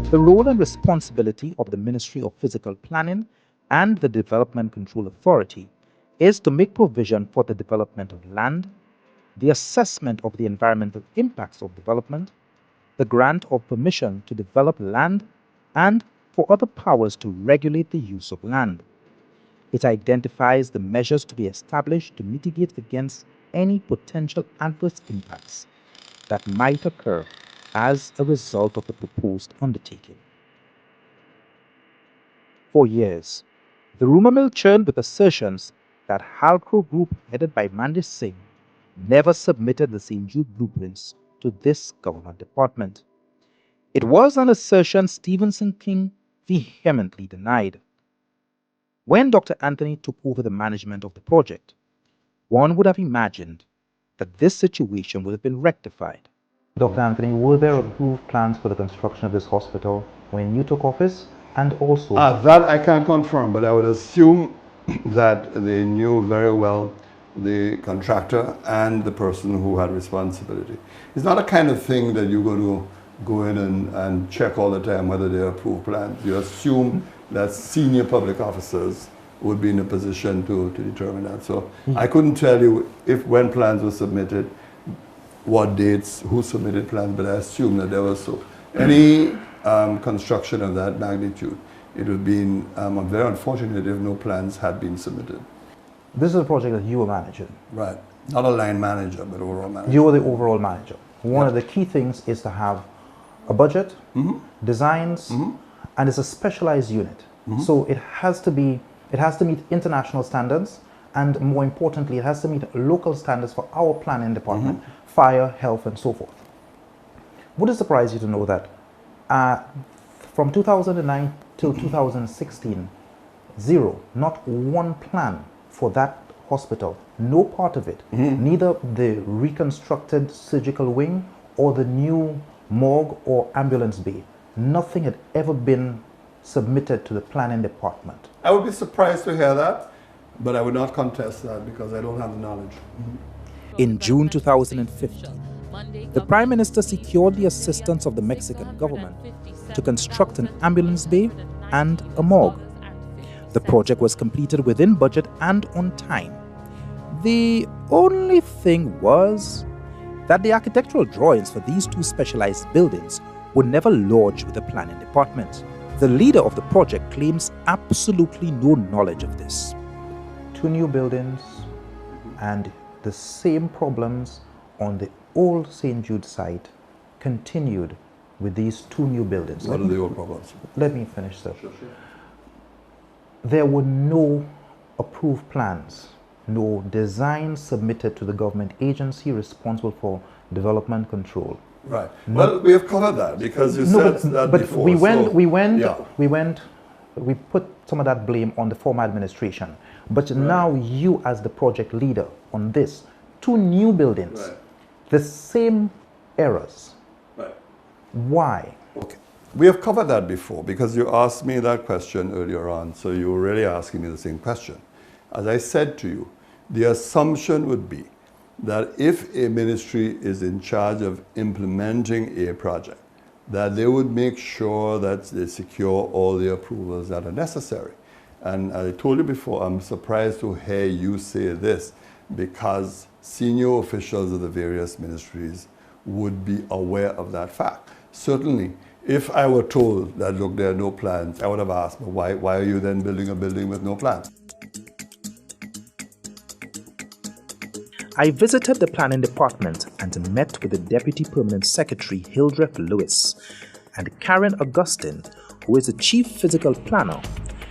The role and responsibility of the Ministry of Physical Planning and the Development Control Authority is to make provision for the development of land, the assessment of the environmental impacts of development, the grant of permission to develop land, and for other powers to regulate the use of land. It identifies the measures to be established to mitigate against any potential adverse impacts that might occur as a result of the proposed undertaking. For years, the rumor mill churned with assertions that Halcro Group, headed by Mandish Singh, never submitted the StJudes blueprints to this government department. It was an assertion Stevenson King vehemently denied. When Dr. Anthony took over the management of the project, one would have imagined that this situation would have been rectified. Dr. Anthony, were there approved plans for the construction of this hospital when you took office? And also... That I can't confirm, but I would assume that they knew very well the contractor and the person who had responsibility. It's not a kind of thing that you're going to go in and check all the time whether they approve plans. You assume that senior public officers would be in a position to determine that. So I couldn't tell you when plans were submitted, what dates, who submitted plans, but I assume that there was so. Any construction of that magnitude, it would have been very unfortunate if no plans had been submitted. This is a project that you were managing. Right. Not a line manager, but overall manager. You were the overall manager. One of the key things is to have a budget, designs, and it's a specialized unit. So it has to meet international standards, and more importantly, it has to meet local standards for our planning department, fire, health, and so forth. Would it surprise you to know that from 2009 till 2016, zero, not one plan for that hospital, no part of it, neither the reconstructed surgical wing or the new morgue or ambulance bay, nothing had ever been submitted to the planning department. I would be surprised to hear that, but I would not contest that because I don't have the knowledge. In June 2015, the Prime Minister secured the assistance of the Mexican government to construct an ambulance bay and a morgue. The project was completed within budget and on time. The only thing was that the architectural drawings for these two specialized buildings were never lodged with the planning department. The leader of the project claims absolutely no knowledge of this. Two new buildings and the same problems on the old StJudes site continued with these two new buildings. What are the old problems? Let me finish, sir. Sure. There were no approved plans, no designs submitted to the government agency responsible for development control. Right. Well, we have covered that because you said that before. We put some of that blame on the former administration. But now you, as the project leader on this, two new buildings, the same errors. Right. Why? Okay. We have covered that before because you asked me that question earlier on, so you were really asking me the same question. As I said to you, the assumption would be that if a ministry is in charge of implementing a project, that they would make sure that they secure all the approvals that are necessary. And as I told you before, I'm surprised to hear you say this because senior officials of the various ministries would be aware of that fact. Certainly, if I were told that, look, there are no plans, I would have asked, but why are you then building a building with no plans? I visited the planning department and met with the Deputy Permanent Secretary Hildreth Lewis and Karen Augustine, who is the Chief Physical Planner.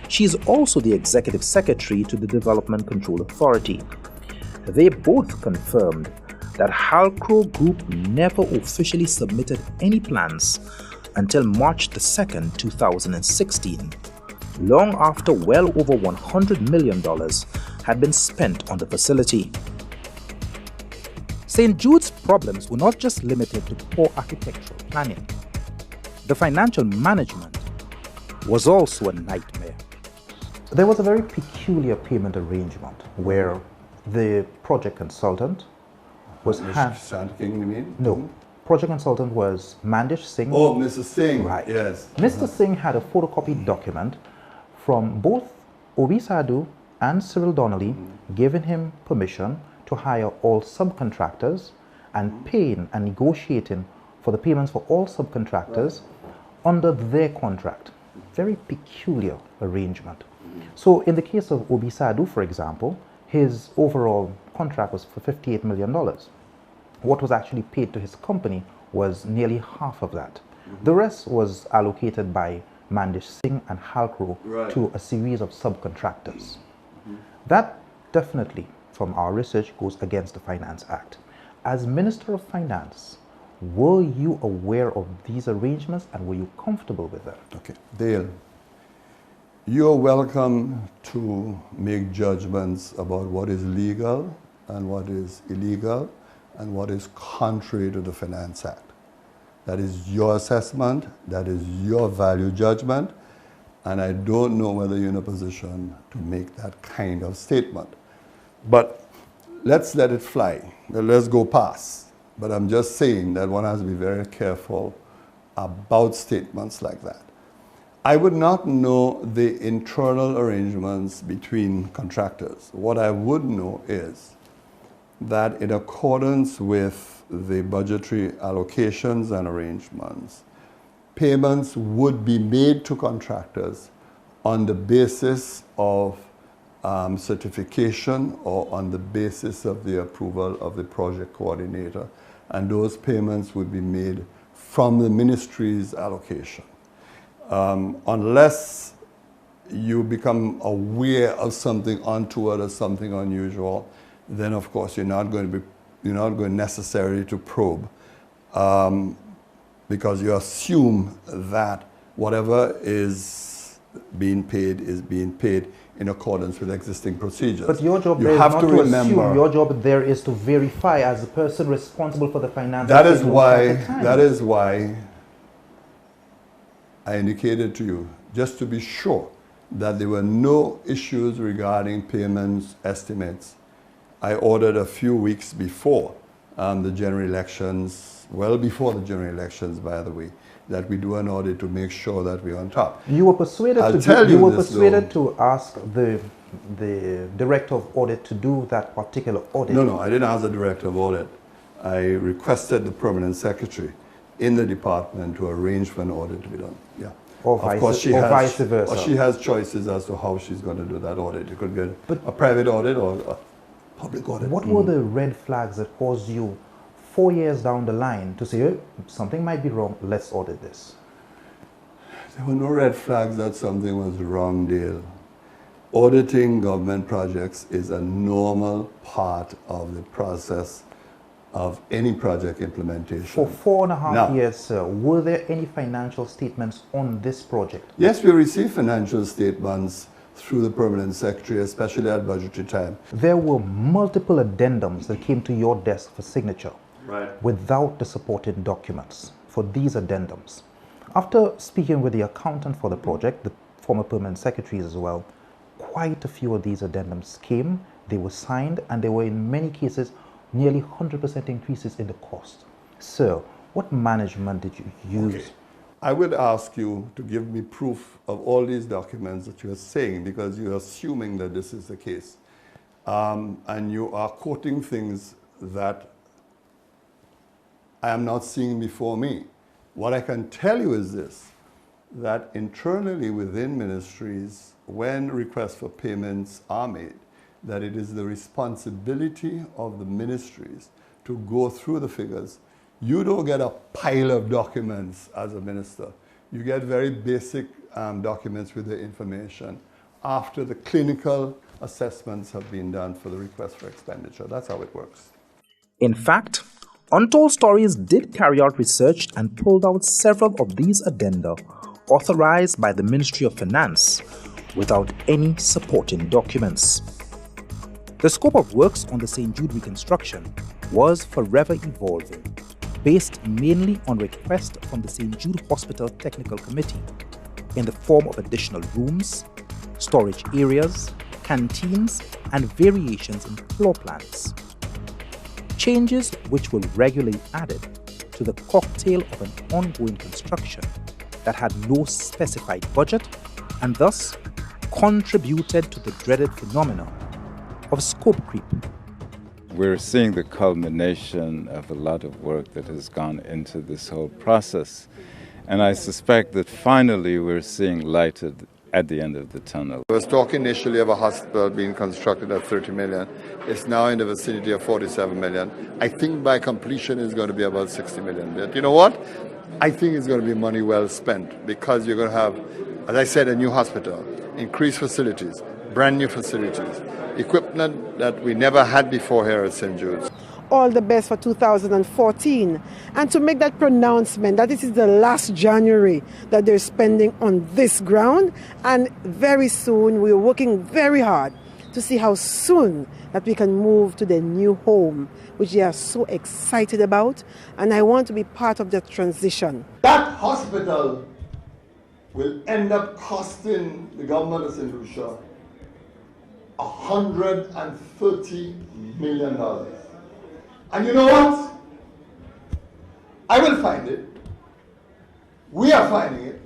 She is also the Executive Secretary to the Development Control Authority. They both confirmed that Halcro Group never officially submitted any plans until March 2nd, 2016, long after well over $100 million had been spent on the facility. StJudes' problems were not just limited to poor architectural planning. The financial management was also a nightmare. There was a very peculiar payment arrangement where the project consultant was Sand King, you mean? No. project consultant was Mandish Singh. Oh, Mr. Singh. Right. Yes. Mr. Singh had a photocopied document from both Obi Sadhu and Cyril Donnelly giving him permission to hire all subcontractors and paying and negotiating for the payments for all subcontractors under their contract. Very peculiar arrangement. So in the case of Obi Sadhu, for example, his overall contract was for $58 million. What was actually paid to his company was nearly half of that. The rest was allocated by Mandish Singh and Halcro to a series of subcontractors. That definitely, from our research, goes against the Finance Act. As Minister of Finance, were you aware of these arrangements and were you comfortable with them? Okay. Dale, you're welcome to make judgments about what is legal and what is illegal and what is contrary to the Finance Act. That is your assessment, that is your value judgment, and I don't know whether you're in a position to make that kind of statement. But let's let it fly. Let's go past. But I'm just saying that one has to be very careful about statements like that. I would not know the internal arrangements between contractors. What I would know is that in accordance with the budgetary allocations and arrangements, payments would be made to contractors on the basis of certification or on the basis of the approval of the project coordinator, and those payments would be made from the ministry's allocation. Unless you become aware of something untoward or something unusual, then of course you're not going necessarily to probe, because you assume that whatever is being paid in accordance with existing procedures. But your job there is not to assume. Your job there is to verify as the person responsible for the finances. That is why I indicated to you, just to be sure that there were no issues regarding payments estimates. I ordered a few weeks before the general elections, well before the general elections, by the way, that we do an audit to make sure that we're on top. You were persuaded to ask the director of audit to do that particular audit. No, I didn't ask the director of audit. I requested the permanent secretary in the department to arrange for an audit to be done. Yeah. Or vice versa. Or she has choices as to how she's going to do that audit. You could get a private audit or a public audit. What were the red flags that caused you 4 years down the line to say, oh, something might be wrong, let's audit this? There were no red flags that something was wrong, Dale. Auditing government projects is a normal part of the process of any project implementation. For 4.5 years, sir, were there any financial statements on this project? Yes, we received financial statements through the permanent secretary, especially at budgetary time. There were multiple addendums that came to your desk for signature without the supporting documents for these addendums. After speaking with the accountant for the project, the former permanent secretaries as well, quite a few of these addendums came, they were signed, and there were in many cases nearly 100% increases in the cost. Sir, what management did you use? Okay. I would ask you to give me proof of all these documents that you are saying, because you're assuming that this is the case. And you are quoting things that I am not seeing before me. What I can tell you is this, that internally within ministries, when requests for payments are made, that it is the responsibility of the ministries to go through the figures. You don't get a pile of documents as a minister. You get very basic documents with the information after the clinical assessments have been done for the request for expenditure. That's how it works. In fact, Untold Stories did carry out research and pulled out several of these addenda authorized by the Ministry of Finance without any supporting documents. The scope of works on the St. Jude reconstruction was forever evolving, based mainly on request from the St. Jude Hospital Technical Committee in the form of additional rooms, storage areas, canteens, and variations in floor plans. Changes which were regularly added to the cocktail of an ongoing construction that had no specified budget and thus contributed to the dreaded phenomenon of scope creep. We're seeing the culmination of a lot of work that has gone into this whole process. And I suspect that finally we're seeing light at the end of the tunnel. I was talking initially of a hospital being constructed at 30 million. It's now in the vicinity of 47 million. I think by completion it's going to be about 60 million. But you know what? I think it's going to be money well spent because you're going to have, as I said, a new hospital, increased facilities, brand new facilities, equipment that we never had before here at StJudes. All the best for 2014, and to make that pronouncement that this is the last January that they're spending on this ground, and very soon we're working very hard to see how soon that we can move to the new home, which they are so excited about, and I want to be part of the transition. That hospital will end up costing the government of St. Lucia $130 million. And you know what? I will find it. We are finding it.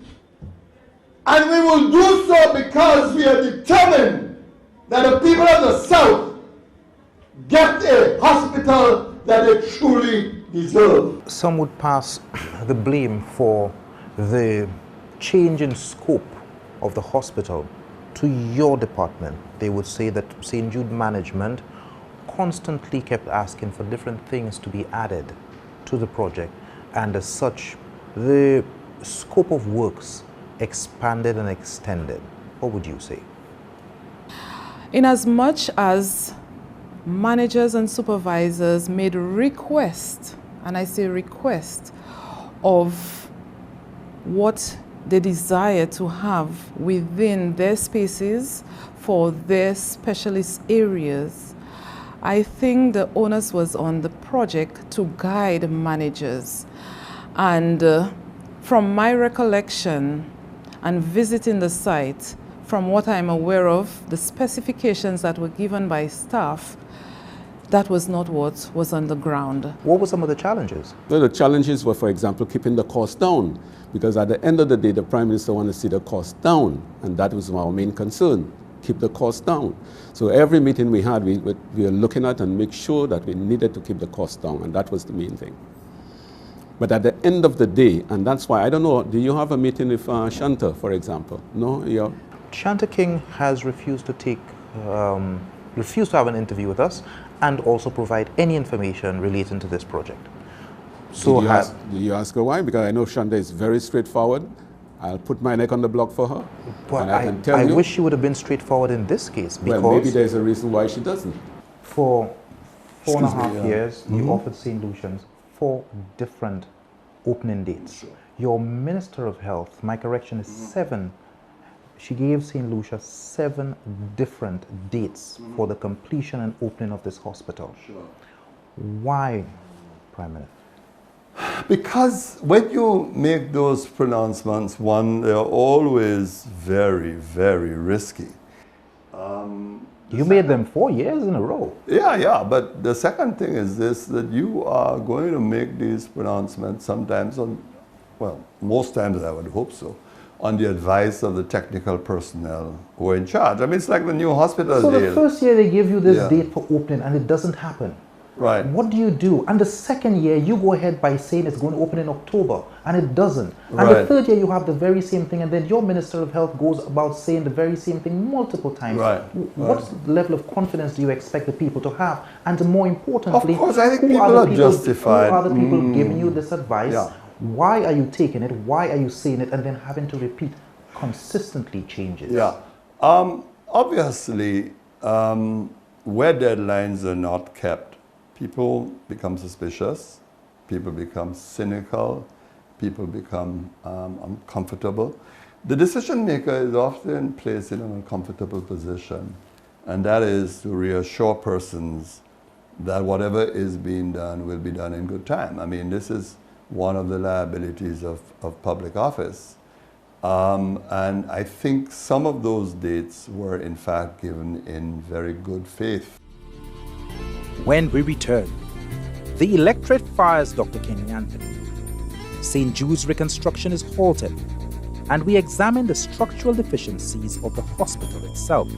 And we will do so because we are determined that the people of the South get a hospital that they truly deserve. Some would pass the blame for the change in scope of the hospital to your department. They would say that St. Jude management constantly kept asking for different things to be added to the project, and as such the scope of works expanded and extended. What would you say? In as much as managers and supervisors made requests, and I say request, of what they desire to have within their spaces for their specialist areas, I think the onus was on the project to guide managers. And from my recollection and visiting the site, from what I'm aware of, the specifications that were given by staff, that was not what was on the ground. What were some of the challenges? Well, the challenges were, for example, keeping the cost down, because at the end of the day, the Prime Minister wanted to see the cost down, and that was our main concern, keep the cost down. So every meeting we had, we were looking at and make sure that we needed to keep the cost down, and that was the main thing. But at the end of the day, and that's why, I don't know, do you have a meeting with Shanta, for example? No? Yeah. Shanta King has refused to have an interview with us and also provide any information relating to this project. So did you ask her why? Because I know Shanta is very straightforward. I'll put my neck on the block for her. Well, and I can tell you, wish she would have been straightforward in this case, because well, maybe there's a reason why she doesn't. For 4.5 years, you offered St. Lucians 4 different opening dates. Your Minister of Health, my correction is 7. She gave St. Lucia 7 different dates for the completion and opening of this hospital. Why, Prime Minister? Because when you make those pronouncements, one, they're always very, very risky. You made them 4 years in a row. Yeah, but the second thing is this, that you are going to make these pronouncements sometimes on, well, most times I would hope so, on the advice of the technical personnel who are in charge. I mean, it's like the new hospital So deal. the first year they give you this date for opening and it doesn't happen. Right. What do you do? And the second year, you go ahead by saying it's going to open in October, and it doesn't. And the third year, you have the very same thing, and then your Minister of Health goes about saying the very same thing multiple times. Right. What level of confidence do you expect the people to have? And more importantly, Of course, I think who people are the justified. Who are the people giving you this advice? Yeah. Why are you taking it? Why are you saying it? And then having to repeat consistently changes. Yeah. Obviously, where deadlines are not kept, people become suspicious, people become cynical, people become uncomfortable. The decision maker is often placed in an uncomfortable position, and that is to reassure persons that whatever is being done will be done in good time. I mean, this is one of the liabilities of public office. And I think some of those dates were in fact given in very good faith. When we return, The electorate fires Dr. Kenny Anthony. St. Jude's reconstruction is halted, and we examine the structural deficiencies of the hospital itself.